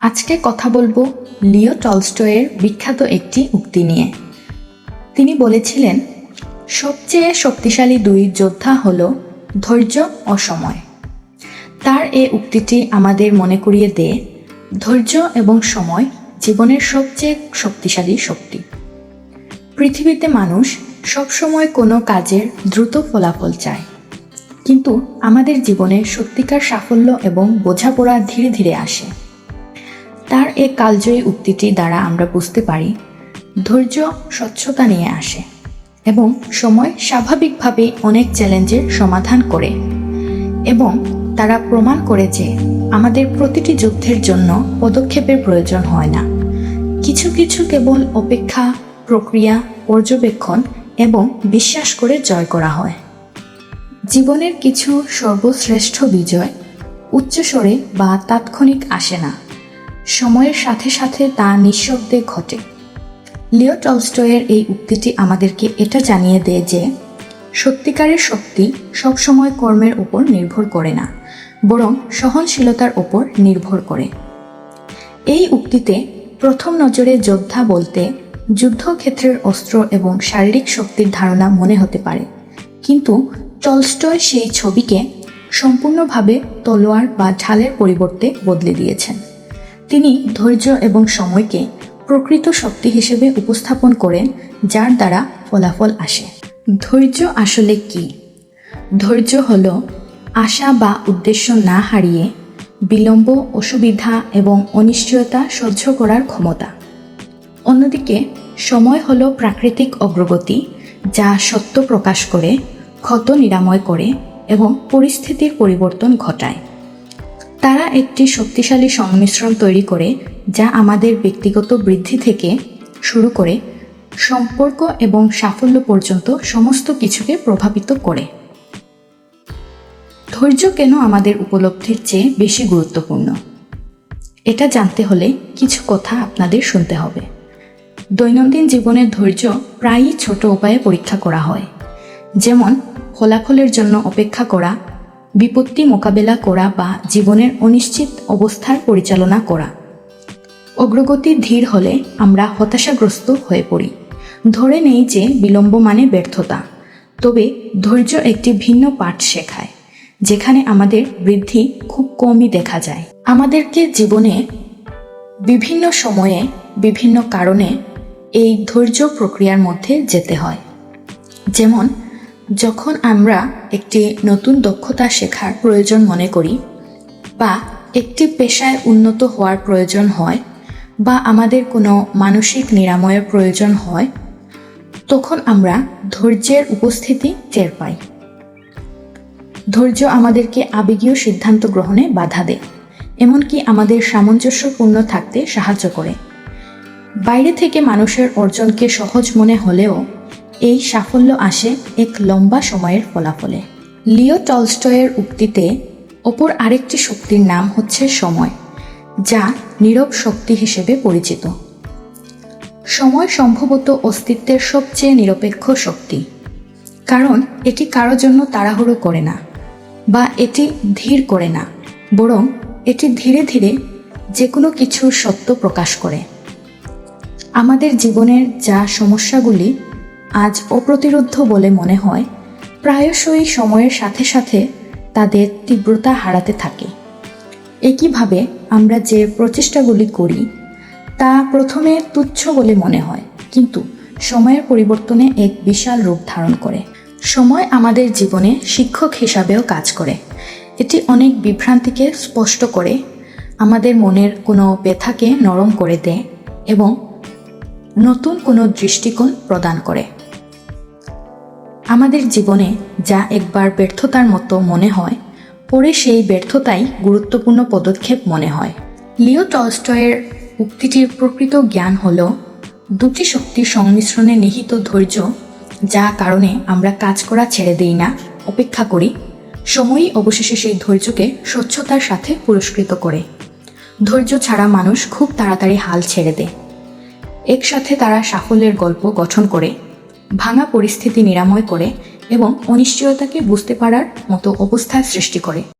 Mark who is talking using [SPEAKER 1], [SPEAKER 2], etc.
[SPEAKER 1] আজকে কথা বলবো লিও টলস্টয়ের বিখ্যাত একটি উক্তি নিয়ে। তিনি বলেছিলেন, সবচেয়ে শক্তিশালী দুই যোদ্ধা হলো ধৈর্য ও সময়। তার এই উক্তিটি আমাদের মনে করিয়ে দেয়, ধৈর্য এবং সময় জীবনের সবচেয়ে শক্তিশালী শক্তি। পৃথিবীতে মানুষ সবসময় কোনো কাজের দ্রুত ফলাফল চায়, কিন্তু আমাদের জীবনে সত্যিকার সাফল্য এবং বোঝাপড়া ধীরে ধীরে আসে। তার এই কালজয়ী উক্তিটি দ্বারা আমরা বুঝতে পারি, ধৈর্য স্বচ্ছতা নিয়ে আসে এবং সময় স্বাভাবিকভাবে অনেক চ্যালেঞ্জের সমাধান করে, এবং তারা প্রমাণ করে যে আমাদের প্রতিটি যুদ্ধের জন্য পদক্ষেপের প্রয়োজন হয় না। কিছু কিছু কেবল অপেক্ষা, প্রক্রিয়া, পর্যবেক্ষণ এবং বিশ্বাস করে জয় করা হয়। জীবনের কিছু সর্বশ্রেষ্ঠ বিজয় উচ্চস্বরে বা তাৎক্ষণিক আসে না, সময়ের সাথে সাথে তা নিঃশব্দে ঘটে। লিও টলস্টয়ের এই উক্তিটি আমাদেরকে এটা জানিয়ে দেয় যে সত্যিকারের শক্তি সবসময় কর্মের উপর নির্ভর করে না, বরং সহনশীলতার উপর নির্ভর করে। এই উক্তিতে প্রথম নজরে যোদ্ধা বলতে যুদ্ধক্ষেত্রের অস্ত্র এবং শারীরিক শক্তির ধারণা মনে হতে পারে, কিন্তু টলস্টয় সেই ছবিকে সম্পূর্ণভাবে তলোয়ার বা ঢালের পরিবর্তে বদলে দিয়েছেন। তিনি ধৈর্য এবং সময়কে প্রকৃত শক্তি হিসেবে উপস্থাপন করেন, যার দ্বারা ফলাফল আসে। ধৈর্য আসলে কি? ধৈর্য হল আশা বা উদ্দেশ্য না হারিয়ে বিলম্ব, অসুবিধা এবং অনিশ্চয়তা সহ্য করার ক্ষমতা। অন্যদিকে সময় হল প্রাকৃতিক অগ্রগতি, যা সত্য প্রকাশ করে, ক্ষত নিরাময় করে এবং পরিস্থিতির পরিবর্তন ঘটায়। তারা একটি শক্তিশালী সংমিশ্রণ তৈরি করে, যা আমাদের ব্যক্তিগত বৃদ্ধি থেকে শুরু করে সম্পর্ক এবং সাফল্য পর্যন্ত সমস্ত কিছুকে প্রভাবিত করে। ধৈর্য কেন আমাদের উপলব্ধির চেয়ে বেশি গুরুত্বপূর্ণ? এটা জানতে হলে কিছু কথা আপনাদের শুনতে হবে। দৈনন্দিন জীবনে ধৈর্য প্রায়ই ছোট উপায়ে পরীক্ষা করা হয়, যেমন ফলাফলের জন্য অপেক্ষা করা, বিপত্তি মোকাবেলা করা বা জীবনের অনিশ্চিত অবস্থার পরিচালনা করা। অগ্রগতি ধীর হলে আমরা হতাশাগ্রস্ত হয়ে পড়ি, ধরে নেই যে বিলম্ব মানে ব্যর্থতা। তবে ধৈর্য একটি ভিন্ন পাঠ শেখায়, যেখানে আমাদের বৃদ্ধি খুব কমই দেখা যায়। আমাদেরকে জীবনে বিভিন্ন সময়ে বিভিন্ন কারণে এই ধৈর্য প্রক্রিয়ার মধ্যে যেতে হয়। যেমন যখন আমরা একটি নতুন দক্ষতা শেখার প্রয়োজন মনে করি, বা একটি পেশায় উন্নত হওয়ার প্রয়োজন হয়, বা আমাদের কোনো মানসিক নিরাময়ের প্রয়োজন হয়, তখন আমরা ধৈর্যের উপস্থিতি টের পাই। ধৈর্য আমাদেরকে আবেগীয় সিদ্ধান্ত গ্রহণে বাধা দেয়, এমনকি আমাদের সামঞ্জস্যপূর্ণ থাকতে সাহায্য করে। বাইরে থেকে মানুষের অর্জনকে সহজ মনে হলেও এই সাফল্য আসে এক লম্বা সময়ের ফলাফলে। লিও টলস্টয়ের উক্তিতে অপর আরেকটি শক্তির নাম হচ্ছে সময়, যা নীরব শক্তি হিসেবে পরিচিত। সময় সম্ভবত অস্তিত্বের সবচেয়ে নিরপেক্ষ শক্তি, কারণ এটি কারো জন্য তাড়াহুড়ো করে না বা এটি ধীর করে না, বরং এটি ধীরে ধীরে যে কোনো কিছুর সত্য প্রকাশ করে। আমাদের জীবনের যা সমস্যাগুলি আজ অপ্রতিরোধ্য বলে মনে হয়, প্রায়শই সময়ের সাথে সাথে তাদের তীব্রতা হারাতে থাকে। একইভাবে আমরা যে প্রচেষ্টাগুলি করি তা প্রথমে তুচ্ছ বলে মনে হয়, কিন্তু সময়ের পরিবর্তনে এক বিশাল রূপ ধারণ করে। সময় আমাদের জীবনে শিক্ষক হিসাবেও কাজ করে। এটি অনেক বিভ্রান্তিকে স্পষ্ট করে, আমাদের মনের কোনো ব্যথাকে নরম করে দেয় এবং নতুন কোনো দৃষ্টিকোণ প্রদান করে। আমাদের জীবনে যা একবার ব্যর্থতার মতো মনে হয়, পরে সেই ব্যর্থতাই গুরুত্বপূর্ণ পদক্ষেপ মনে হয়। লিও টলস্টয়ের উক্তিটির প্রকৃত জ্ঞান হল দুটি শক্তির সংমিশ্রণে নিহিত ধৈর্য, যা কারণে আমরা কাজ করা ছেড়ে দিই না, অপেক্ষা করি। সময়ই অবশেষে সেই ধৈর্যকে স্বচ্ছতার সাথে পুরস্কৃত করে। ধৈর্য ছাড়া মানুষ খুব তাড়াতাড়ি হাল ছেড়ে দেয়। একসাথে তারা সাফল্যের গল্প গঠন করে, ভাঙা পরিস্থিতি নিরাময় করে এবং অনিশ্চয়তাকে বুঝতে পারার মতো অবস্থার সৃষ্টি করে।